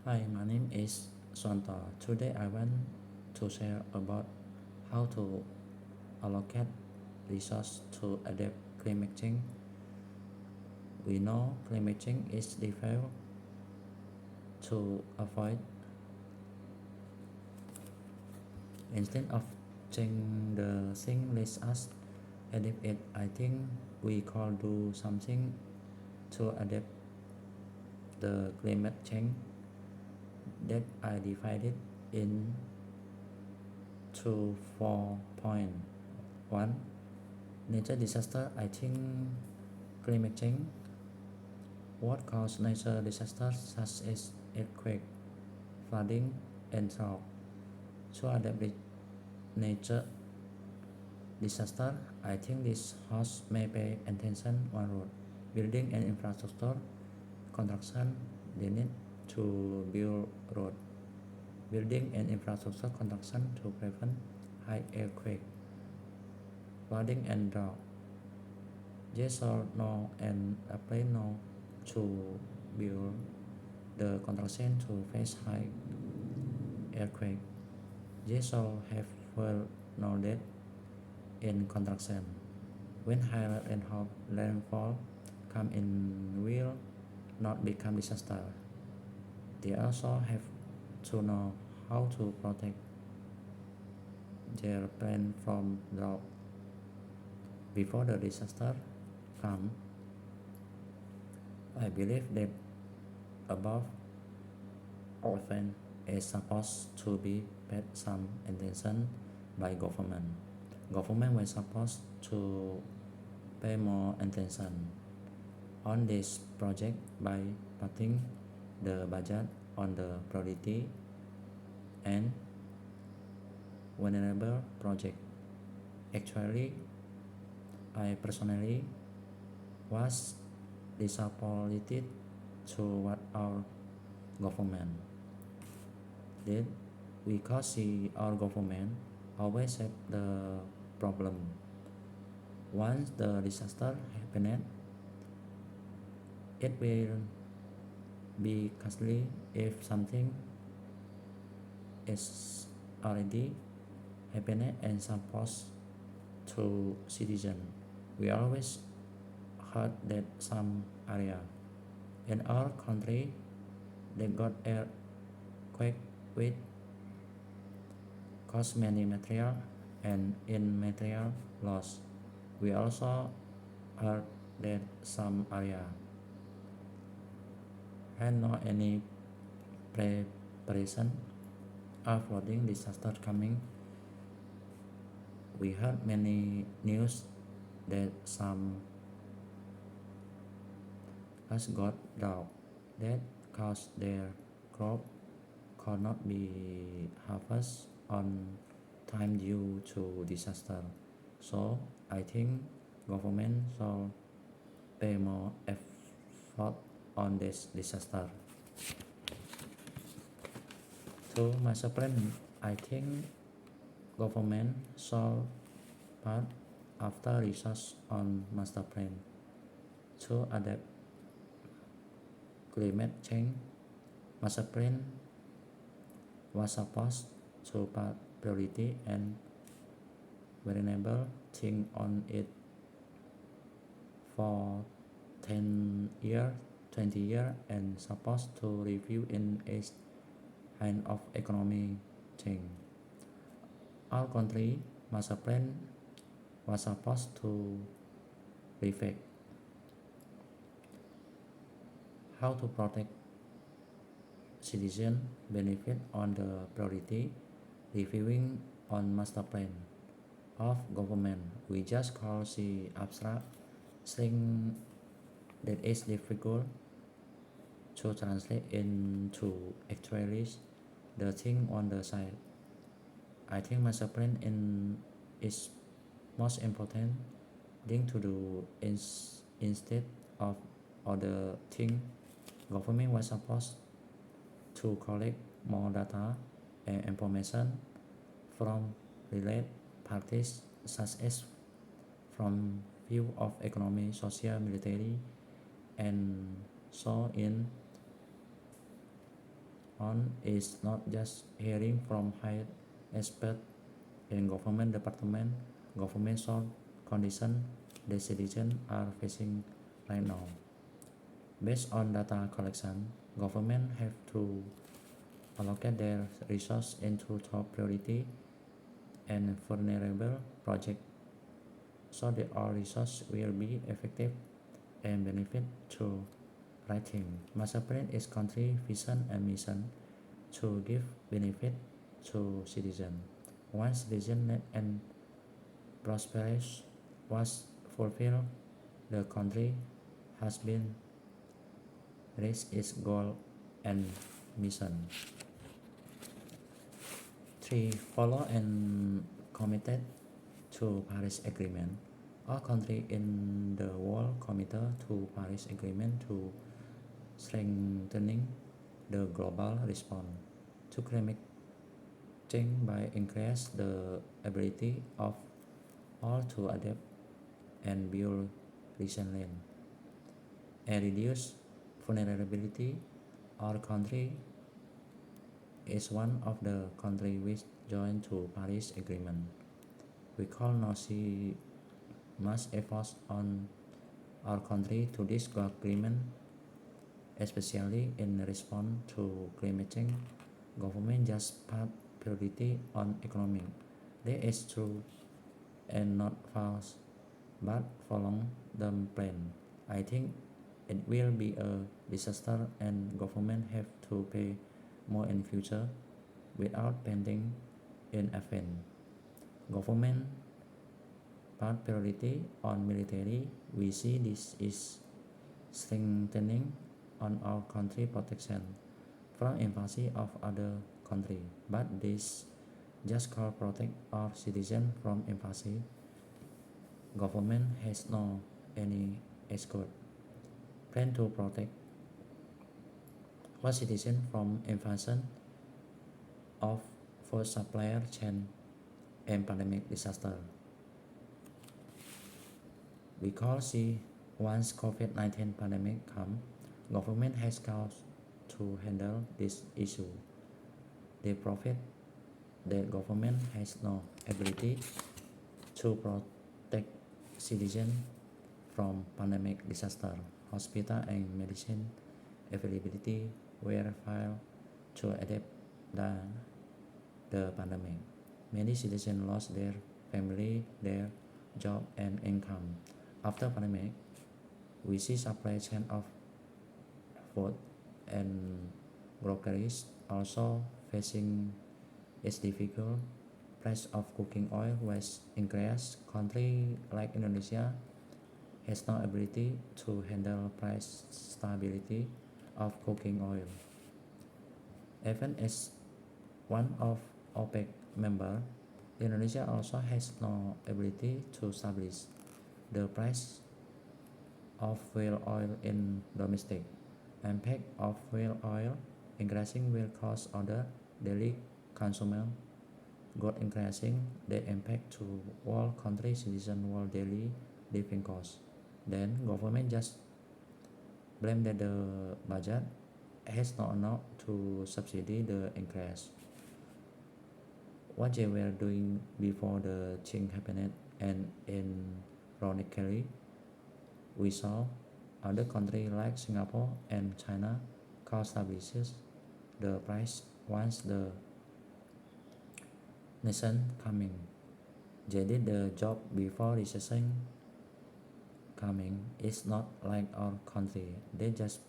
Hi, my name is Swanto. Today I want to share about how to allocate resources to adapt climate change. We know climate change is difficult to avoid. Instead of changing the thing, let us adapt it. I think we could do something to adapt the climate change that I divided into 4 points. One, nature disaster. I think climate change what cause nature disasters such as earthquake, flooding, and drought. To adapt with nature disaster, I think this house may pay attention on road, building and infrastructure construction. They need to build road, building and infrastructure construction to prevent high earthquake, flooding, and drought. Yes or no, and apply no to build the construction to face high earthquake. Yes or have well noted in construction. When high rainfall come in will not become disaster. They also have to know how to protect their plan from drought before the disaster come. I believe that above often is supposed to be paid some attention by government. Government was supposed to pay more attention on this project by putting the budget on the priority and vulnerable project. Actually, I personally was disappointed to what our government did. We could see our government always have the problem. Once the disaster happened, it will be costly if something is already happened and supposed to citizen. We always heard that some area in our country they got earthquake with cause many material and immaterial loss. We also heard that some area had not any preparation of flooding disaster coming. We heard many news that some has got drought that caused their crop could not be harvested on time due to disaster. So I think government should pay more effort on this disaster. To master plan, I think government should part after research on master plan to adapt climate change. Master plan was supposed to put priority and variable thing on it for 10 years, 20 years, and supposed to review in each kind of economy change. Our country master plan was supposed to reflect how to protect citizen benefit on the priority reviewing on master plan of government. We just call the abstract thing that is difficult to translate into actually the thing on the side. I think master plan is most important thing to do instead of other thing. Government was supposed to collect more data and information from related parties such as from view of economy, social, military, and so in on is not just hearing from high experts in government department, government short condition the citizens are facing right now. Based on data collection, government have to allocate their resources into top priority and vulnerable projects so that all resources will be effective and benefit to right team. Master plan is country vision and mission to give benefit to citizens. Once citizen net and prosperous was fulfilled, the country has been reached its goal and mission. 3. Follow and committed to Paris Agreement. All countries in the world committed to Paris Agreement to strengthening the global response to climate change by increase the ability of all to adapt and build resilient and reduce vulnerability. Our country is one of the countries which joined to Paris Agreement. We call now see much efforts on our country to this agreement, especially in response to climate change. Government just put priority on economic. That is true and not false, but following the plan. I think it will be a disaster and government have to pay more in future without pending in advance. Government put priority on military. We see this is strengthening on our country protection from invasion of other country, but this just call protect our citizen from invasion. Government has no any escort plan to protect our citizen from invasion of food supplier chain and pandemic disaster. Because once COVID-19 pandemic come, government has got to handle this issue. They profit that government has no ability to protect citizens from pandemic disaster. Hospital and medicine availability were failed to adapt the pandemic. Many citizens lost their family, their job and income. After pandemic, we see supply chain of food and groceries also facing its difficult. Price of cooking oil was increased. Country like Indonesia has no ability to handle price stability of cooking oil. Even as one of OPEC member, Indonesia also has no ability to establish the price of whale oil in domestic. Impact of whale oil increasing will cause other daily consumer good increasing the impact to all country citizen world daily living costs. Then government just blame that the budget has not enough to subsidy the increase. What they were doing before the change happened, and ironically, we saw other countries like Singapore and China cost stabilizes the price once the nation coming. They did the job before recession coming. It's not like our country. They just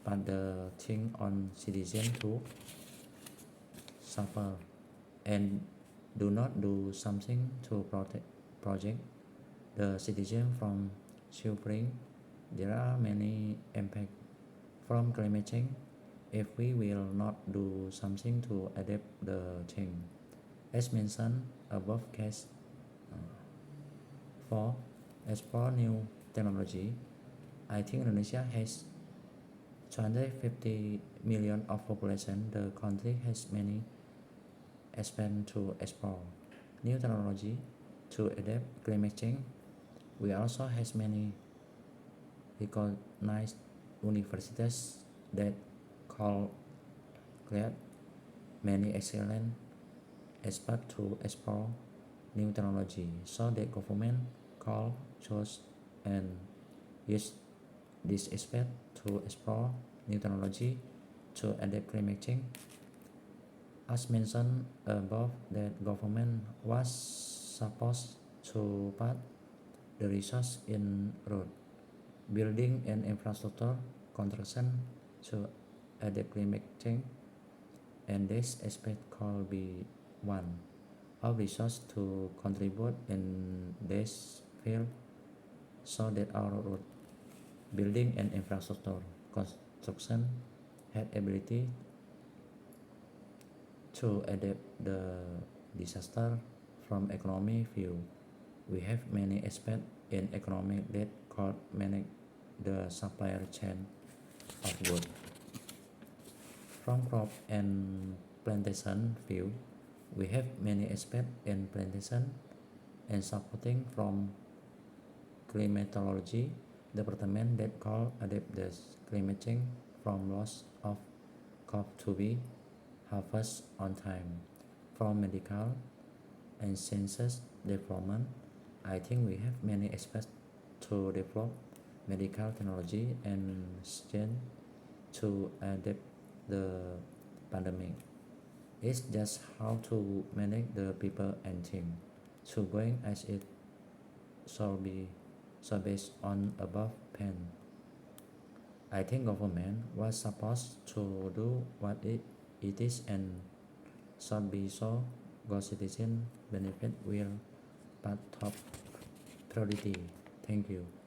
put the thing on citizens to suffer and do not do something to protect the citizen from suffering. There are many impacts from climate change if we will not do something to adapt the change. As mentioned above, case 4. Explore new technology. I think Indonesia has 250 million of population. The country has many expand to explore new technology to adapt climate change. We also has many recognized universities that call create many excellent experts to explore new technology. So the government call, chose, and use this aspect to explore new technology to adapt climate change. As mentioned above, that government was supposed to put the resource in road, building and infrastructure construction to adapt climate change, and this aspect could be one of resource to contribute in this field so that our road building and infrastructure construction had ability to adapt the disaster. From economy view, we have many aspects in economy that could manage the supply chain of wood. From crop and plantation view, we have many aspects in plantation and supporting. From climatology department that call adapt the climate change from loss of crop to be harvest on time. From medical and sciences development, I think we have many aspects to develop medical technology and science to adapt the pandemic. It's just how to manage the people and team. So going as it shall be so based on above pen. I think government was supposed to do what it is and should be so good citizen benefit will but top priority. Thank you.